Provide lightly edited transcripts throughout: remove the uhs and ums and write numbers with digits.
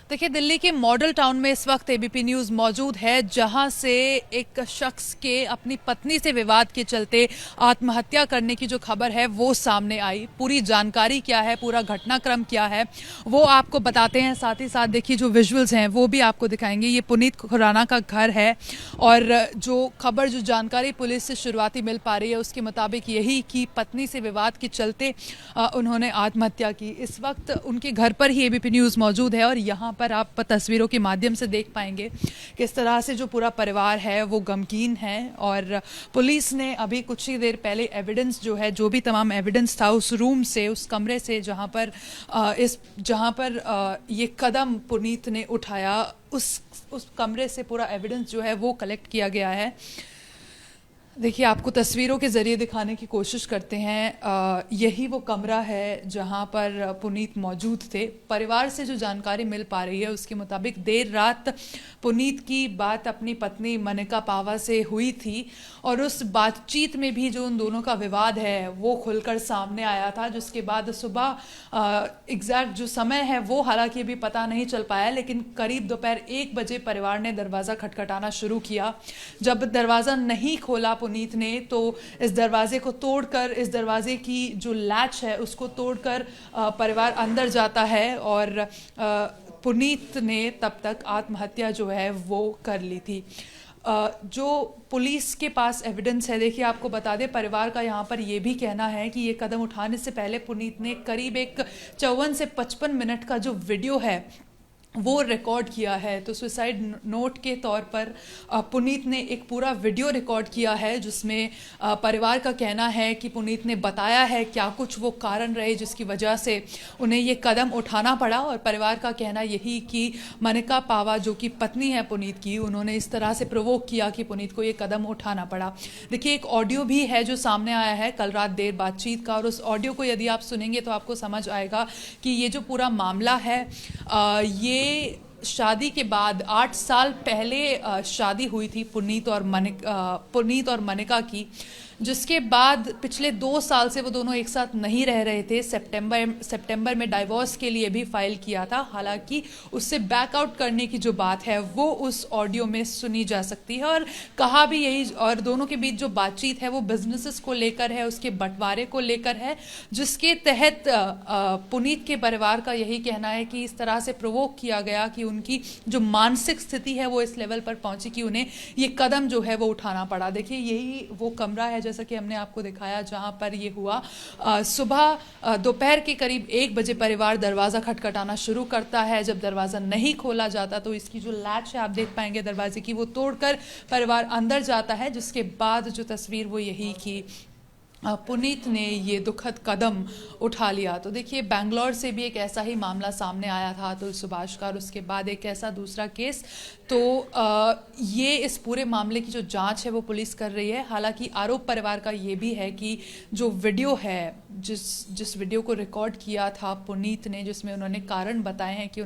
देखिए, दिल्ली के model town में इस वक्त एबीपी न्यूज़ मौजूद है, जहां से एक शख्स के अपनी पत्नी से विवाद के चलते आत्महत्या करने की जो खबर है वो सामने आई। पूरी जानकारी क्या है, पूरा घटनाक्रम क्या है, वो आपको बताते हैं। साथ ही साथ देखिए, जो विजुअल्स हैं वो भी आपको दिखाएंगे। ये पुनीत खुराना का घर है और जो खबर, जो जानकारी पुलिस से शुरुआती मिल पा रही है उसके मुताबिक यही कि पत्नी से विवाद के चलते उन्होंने आत्महत्या की। इस वक्त उनके घर पर ही एबीपी न्यूज़ मौजूद है और यहाँ पर आप तस्वीरों के माध्यम से देख पाएंगे किस तरह से जो पूरा परिवार है वो गमगीन है। और पुलिस ने अभी कुछ ही देर पहले एविडेंस जो है, जो भी तमाम एविडेंस था उस रूम से, उस कमरे से जहाँ पर ये कदम पुनीत ने उठाया, उस कमरे से पूरा एविडेंस जो है वो कलेक्ट किया गया है। देखिए, आपको तस्वीरों के ज़रिए दिखाने की कोशिश करते हैं। यही वो कमरा है जहां पर पुनीत मौजूद थे। परिवार से जो जानकारी मिल पा रही है उसके मुताबिक देर रात पुनीत की बात अपनी पत्नी मनिका पावा से हुई थी और उस बातचीत में भी जो उन दोनों का विवाद है वो खुलकर सामने आया था, जिसके बाद सुबह एग्जैक्ट जो समय है वो हालांकि अभी पता नहीं चल पाया, लेकिन करीब दोपहर 1 बजे परिवार ने दरवाज़ा खटखटाना शुरू किया। जब दरवाज़ा नहीं खोला पुनीत ने तो इस दरवाजे को तोड़कर, इस दरवाजे की जो लैच है उसको तोड़कर परिवार अंदर जाता है और पुनीत ने तब तक आत्महत्या जो है वो कर ली थी। जो पुलिस के पास एविडेंस है, देखिए आपको बता दें, परिवार का यहाँ पर ये भी कहना है कि ये कदम उठाने से पहले पुनीत ने करीब एक 54 से 55 मिनट का जो वीडियो है वो रिकॉर्ड किया है। तो सुसाइड नोट के तौर पर पुनीत ने एक पूरा वीडियो रिकॉर्ड किया है जिसमें परिवार का कहना है कि पुनीत ने बताया है क्या कुछ वो कारण रहे जिसकी वजह से उन्हें ये कदम उठाना पड़ा। और परिवार का कहना यही कि मनिका पावा जो कि पत्नी है पुनीत की, उन्होंने इस तरह से प्रोवोक किया कि पुनीत को ये कदम उठाना पड़ा। देखिए, एक ऑडियो भी है जो सामने आया है कल रात देर बातचीत का, और उस ऑडियो को यदि आप सुनेंगे तो आपको समझ आएगा कि ये जो पूरा मामला है ये शादी के बाद 8 साल पहले शादी हुई थी पुनीत और मनिका की, जिसके बाद पिछले 2 साल से वो दोनों एक साथ नहीं रह रहे थे। सितंबर में डाइवोर्स के लिए भी फाइल किया था। हालांकि उससे बैकआउट करने की जो बात है वो उस ऑडियो में सुनी जा सकती है और कहा भी यही। और दोनों के बीच जो बातचीत है वो बिजनेसेस को लेकर है, उसके बंटवारे को लेकर है, जिसके तहत पुनीत के परिवार का यही कहना है कि इस तरह से प्रोवोक किया गया कि उनकी जो मानसिक स्थिति है वो इस लेवल पर पहुंची कि उन्हें ये कदम जो है वो उठाना पड़ा। देखिए, यही वो कमरा है जैसा कि हमने आपको दिखाया जहां पर ये हुआ। सुबह दोपहर के करीब 1 बजे परिवार दरवाज़ा खटखटाना शुरू करता है। जब दरवाज़ा नहीं खोला जाता तो इसकी जो लैच है आप देख पाएंगे दरवाजे की, वो तोड़कर परिवार अंदर जाता है, जिसके बाद जो तस्वीर वो यही कि पुनीत ने ये दुखद कदम उठा लिया। तो देखिए, बैंगलोर से भी एक ऐसा ही मामला सामने आया था अतुल सुभाष का, और उसके बाद एक ऐसा दूसरा केस। तो ये इस पूरे मामले की जो जांच है वो पुलिस कर रही है। हालांकि आरोप परिवार का ये भी है कि जो वीडियो है, जिस वीडियो को रिकॉर्ड किया था पुनीत ने, जिसमें उन्होंने कारण बताए हैं कि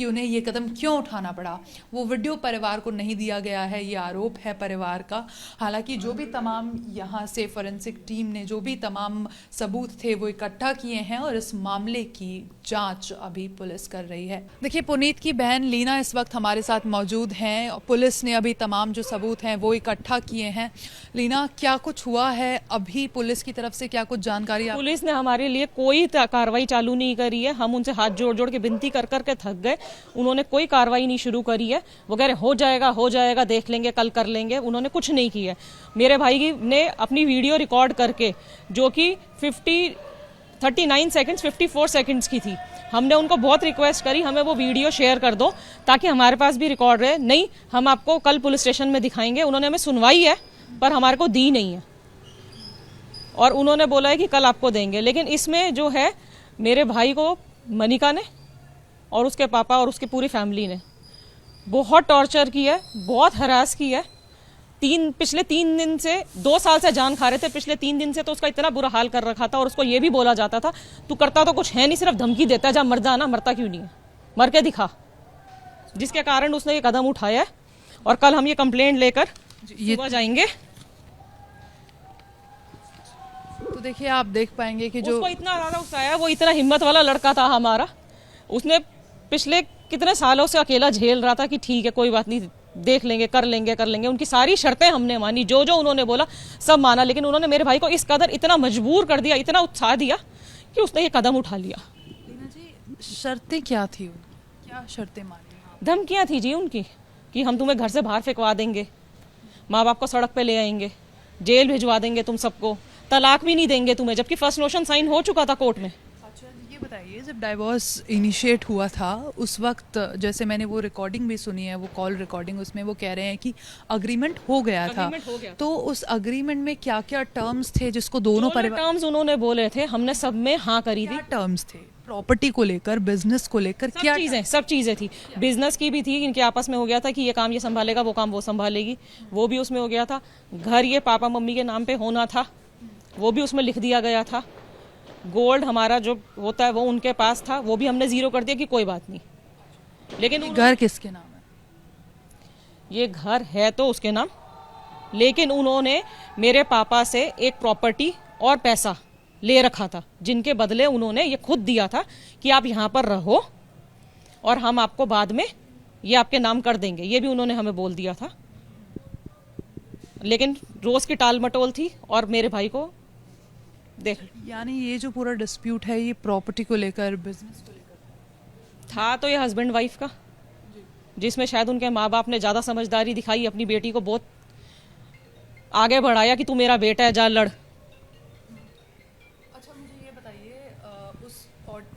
उन्हें ये कदम क्यों उठाना पड़ा, वो वीडियो परिवार को नहीं दिया गया है। ये आरोप है परिवार का। हालांकि जो भी तमाम यहाँ से फॉरेंसिक टीम ने जो भी तमाम सबूत थे वो इकट्ठा किए हैं और इस मामले की जांच अभी पुलिस कर रही है। देखिए, पुनीत की बहन लीना इस वक्त हमारे साथ मौजूद हैं। पुलिस ने अभी तमाम जो सबूत हैं वो इकट्ठा किए हैं। लीना, क्या कुछ हुआ है अभी? पुलिस की तरफ से क्या कुछ जानकारी? पुलिस ने हमारे लिए कोई कार्रवाई चालू नहीं करी है। हम उनसे हाथ जोड़ जोड़ के विनती कर करके थक गए। उन्होंने कोई कार्रवाई नहीं शुरू करी है। वो कह रहे हो जाएगा, देख लेंगे, कल कर लेंगे। उन्होंने कुछ नहीं किया। मेरे भाई ने अपनी वीडियो रिकॉर्ड करके, जो कि 39 सेकंड्स 54 सेकंड्स की थी, हमने उनको बहुत रिक्वेस्ट करी हमें वो वीडियो शेयर कर दो ताकि हमारे पास भी रिकॉर्ड रहे। नहीं, हम आपको कल पुलिस स्टेशन में दिखाएंगे। उन्होंने हमें सुनवाई है पर हमारे को दी नहीं है और उन्होंने बोला है कि कल आपको देंगे। लेकिन इसमें जो है, मेरे भाई को मनिका ने और उसके पापा और उसकी पूरी फैमिली ने बहुत टॉर्चर किया है, बहुत हरास की है। पिछले 3 दिन से, 2 साल से जान खा रहे थे। पिछले 3 दिन से तो उसका इतना बुरा हाल कर रखा था और उसको ये भी बोला जाता था तू करता तो कुछ है नहीं, सिर्फ धमकी देता है, जा मर जाना, मरता क्यों नहीं है, मर के दिखा। जिसके कारण उसने ये कदम उठाया है और कल हम ये कंप्लेंट लेकर सुबह जाएंगे। तो देखिए, आप देख पाएंगे कि जो उसको इतना ज्यादा गुस्सा आया, वो इतना हिम्मत वाला लड़का था हमारा। उसने पिछले कितने सालों से अकेला झेल रहा था कि ठीक है कोई बात नहीं, देख लेंगे, कर लेंगे कर लेंगे। उनकी सारी शर्तें हमने मानी, जो जो उन्होंने बोला सब माना, लेकिन उन्होंने मेरे भाई को इस कदर इतना मजबूर कर दिया, इतना उत्साह दिया कि उसने ये कदम उठा लिया। टीना जी, शर्तें क्या थी उनकी? क्या शर्तें मानी? धमकियां थी जी उनकी कि हम तुम्हें घर से बाहर फेंकवा देंगे, माँ बाप को सड़क पे ले आएंगे, जेल भिजवा देंगे तुम सबको, तलाक भी नहीं देंगे तुम्हें, जबकि फर्स्ट नोशन साइन हो चुका था कोर्ट में। अच्छा, ये बताइए, जब डाइवोर्स इनिशिएट हुआ था उस वक्त, जैसे मैंने वो रिकॉर्डिंग भी सुनी है, वो कॉल रिकॉर्डिंग, उसमें वो कह रहे हैं कि अग्रीमेंट हो गया था। Agreement हो गया। तो उस अग्रीमेंट में क्या क्या टर्म्स थे जिसको दोनों परिवार, टर्म्स उन्होंने बोले थे, हमने सब में हाँ करी थी। क्या टर्म्स थे? प्रॉपर्टी को लेकर, बिजनेस को लेकर, क्या सब चीजें थी। बिजनेस की भी थी, इनके आपस में हो गया था कि ये काम ये संभालेगा, वो काम वो संभालेगी, वो भी उसमें हो गया था। घर ये पापा मम्मी के नाम पे होना था, वो भी उसमें लिख दिया गया था। गोल्ड हमारा जो होता है वो उनके पास था, वो भी हमने जीरो कर दिया कि कोई बात नहीं। लेकिन घर किसके नाम है? ये घर है तो उसके नाम, लेकिन उन्होंने मेरे पापा से एक प्रॉपर्टी और पैसा ले रखा था, जिनके बदले उन्होंने ये खुद दिया था कि आप यहाँ पर रहो और हम आपको बाद में ये आपके नाम कर देंगे, ये भी उन्होंने हमें बोल दिया था। लेकिन रोज की टाल मटोल थी और मेरे भाई को देख, यानी ये जो पूरा डिस्प्यूट है ये प्रॉपर्टी को लेकर, बिजनेस को लेकर था तो ये हस्बैंड वाइफ का, जिसमें शायद उनके माँ बाप ने ज्यादा समझदारी दिखाई, अपनी बेटी को बहुत आगे बढ़ाया कि तू मेरा बेटा है, जा लड़। अच्छा, मुझे ये बताइए,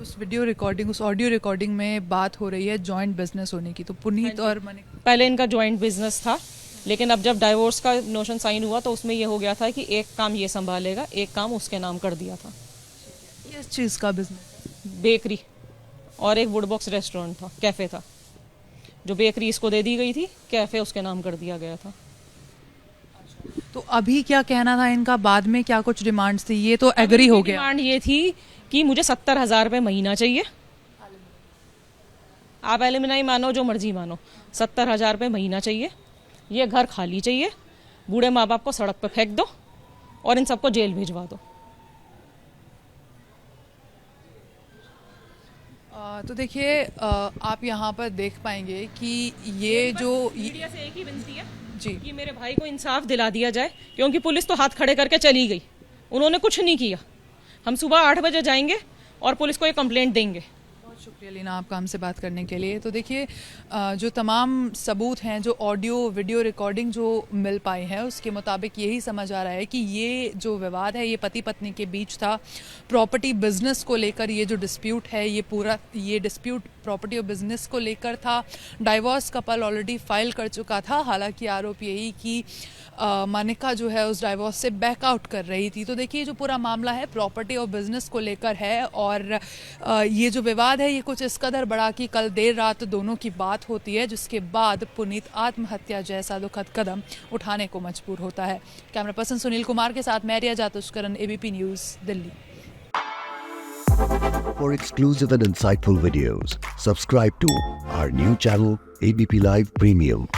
उस वीडियो रिकॉर्डिंग, उस ऑडियो रिकॉर्डिंग में बात हो रही है जॉइंट बिजनेस होने की, तो पुनीत और मनिका, पहले इनका जॉइंट बिजनेस था, लेकिन अब जब डाइवोर्स का नोशन साइन हुआ तो उसमें ये हो गया था कि एक काम ये संभालेगा, एक काम उसके नाम कर दिया था। किस चीज़ का बिजनेस? बेकरी और एक वुड बॉक्स रेस्टोरेंट था, कैफे था। जो बेकरी इसको दे दी गई थी, कैफे उसके नाम कर दिया गया था। तो अभी क्या कहना था इनका? बाद में क्या कुछ डिमांड्स थी? ये तो एग्री हो गया। डिमांड ये थी कि मुझे 70,000 रुपये महीना चाहिए। आप एलिमिनाई मानो, जो मर्जी मानो, 70,000 रुपये महीना चाहिए। ये घर खाली चाहिए, बूढ़े माँ बाप को सड़क पर फेंक दो और इन सबको जेल भिजवा दो। तो देखिए, आप यहाँ पर देख पाएंगे कि ये जो मीडिया से एक ही विनती है जी, कि मेरे भाई को इंसाफ दिला दिया जाए, क्योंकि पुलिस तो हाथ खड़े करके चली गई, उन्होंने कुछ नहीं किया। हम सुबह 8 बजे जाएंगे और पुलिस को ये कंप्लेंट देंगे। बहुत शुक्रिया लीना आपका हमसे बात करने के लिए। तो देखिए, जो तमाम सबूत हैं, जो ऑडियो वीडियो रिकॉर्डिंग जो मिल पाई है, उसके मुताबिक यही समझ आ रहा है कि ये जो विवाद है ये पति पत्नी के बीच था। प्रॉपर्टी बिजनेस को लेकर ये जो डिस्प्यूट है, ये डिस्प्यूट प्रॉपर्टी और बिजनेस को लेकर था। डाइवोर्स कपल ऑलरेडी फाइल कर चुका था। हालांकि आरोप यही कि मनिका जो है उस डाइवोर्स से बैकआउट कर रही थी। तो देखिए, जो पूरा मामला है प्रॉपर्टी और बिजनेस को लेकर है, और ये जो विवाद है ये कुछ इस कदर बड़ा कि कल देर रात दोनों की बात होती है, जिसके बाद पुनीत आत्महत्या जैसा दुखद कदम उठाने को मजबूर होता है। कैमरा पर्सन सुनील कुमार के साथ मैं रिया जातुष्करन, ABP news, Delhi. For exclusive and insightful videos, subscribe to our new channel, ABP Live Premium.